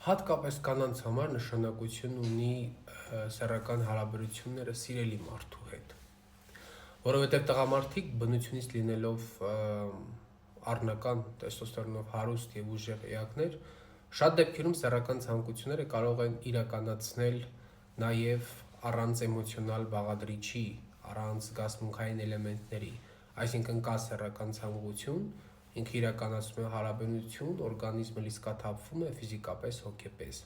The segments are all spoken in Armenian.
Հատկապես կանանց համար նշանակություն ունի սեռական հարաբերությունները սիրելի մարդու հետ, որովհետև տղամարդիկ բնությունից լինելով առնական տեստոստերոնով հարուստ եւ ուժեղ էակներ, շատ դեպքերում սեռական ցանկությունները կարող են իրականացնել նաեւ առանց էմոցիոնալ բաղադրիչի, առանց զգացմունքային էլեմենտների, այսինքն կա սեռական ցանկություն, ինքը իրականացնում է հարաբերություն, օրգանիզմը լիցքաթափվում է ֆիզիկապես, հոգեպես։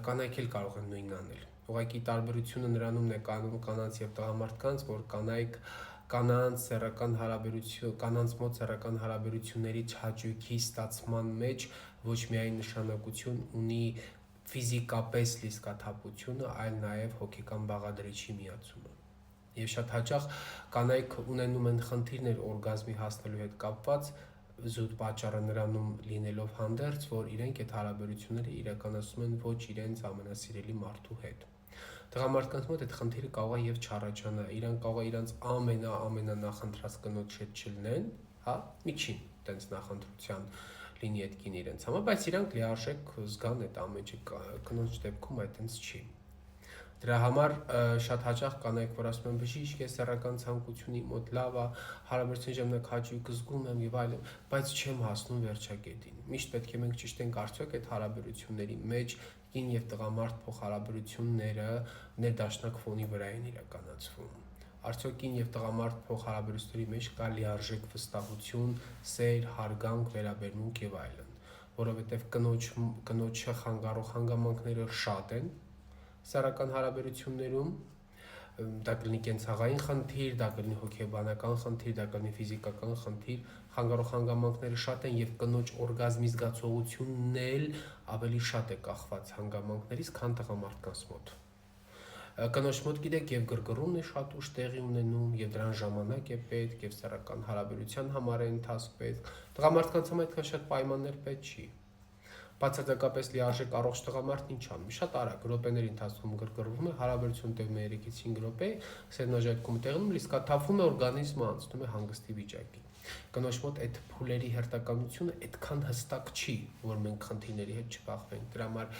Կանայք էլ կարող են նույնն անել։ Ուղղակի տարբերությունը նրանումն է կանանց եւ տղամարդկանց, որ կանանց սեռական հարաբերություն, կանանց մոտ սեռական հարաբերությունների հաճույքի ստացման մեջ ոչ միայն նշանակություն ունի ֆիզիկապես լիցքաթափությունը, այլ նաեւ հոգեկան բաղադրիչի միացումը։ Եվ շատ հաճախ կանայք ունենում են խնդիրներ օրգազմի հասնելու հետ կապված, զուտ պատճառը նրանում լինելով հանդերձ, որ իրենք այդ հարաբերությունները իրականացնում են ոչ իրենց ամենասիրելի մարդու հետ։ Տղամարդկանց մոտ այդ խնդիրը կարող է եւ չառաջանա, իրանք կարող է իրանք ամենանախընտրած կնոջ հետ չլինեն, հա, միջին տենց նախընտրության լինի այդ կին իրենց համար, բայց իրանք լիարժեք զգան այդ ամենը, կնոջ դեպքում այդպես չի։ Դրա համար շատ հաճախ կանայք, որ ասում են բժիշկ, ես սեռական ցանկությունի մոտ լավ է, հարաբերության ժամանակ հաճույք զգում եմ եւ այլն, բայց չեմ հասնում վերջակետին։ Միշտ պետք է մենք ճիշտ ենք արդյոք այդ հարաբերությունների մեջ կին եւ տղամարդ փոխհարաբերությունները ներդաշնակ ֆոնի վրա են իրականացվում։ Արդյոք կին եւ տղամարդ փոխհարաբերությունների մեջ կա լիարժեք վստահություն, սեր, հարգանք, վերաբերմունք եւ այլն, որովհետեւ կնոջը խանգարող հանգամանքները շատ են սեռական հարաբերություններում, դա կլինի կենցաղային խնդիր, դա կլինի հոգեբանական խնդիր, դա կլինի ֆիզիկական խնդիր, խանգարող հանգամանքները շատ են եւ կնոջ օրգազմի զգացողությունն էլ ավելի շատ է կախված հանգամանքներից, քան տղամարդկանց մոտ։ Կնոջ մոտ գիտեք եւ գրգռումն է շատ ուշ տեղի ունենում եւ դրան ժամանակ է պետք եւ սեռական հարաբերության համար է ընթացք պետք։ Տղամարդկանց համար այդքան շատ պայմաններ պետք չի։ Բացարձակապես լիարժեք առողջ տղամարդն ինչ անում, շատ արագ րոպեների ընթացքում գրգռվում է, հարաբերություն տևում է 3-5 րոպե, սերնաժայթքումը տեղնում, լիցքաթափվում է, օրգանիզմը անցնում է հանգստի վիճակի։ Կնոջ մոտ այդ փուլերի հերթականությունը այդքան հստակ չի, որ մենք խնդիրների հետ չբախվենք։ Դրա համար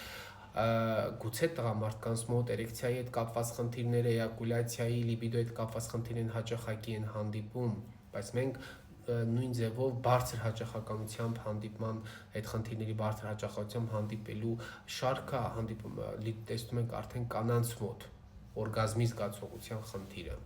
գուցե տղամարդկանց մոտ էրեկցիայի հետ կապված խնդիրները, էյակուլյացիայի, լիբիդոյի հետ կապված խնդիրներն հաճախակի են հանդիպում, բայց մենք նույն ձևով բարձր հաճախականությամբ հանդիպման այդ խնդիրների բարձր հաճախականությամբ հանդիպելու շարքը տեսնում ենք արդեն կանանց մոտ օրգազմի զգացողության խնդիրը։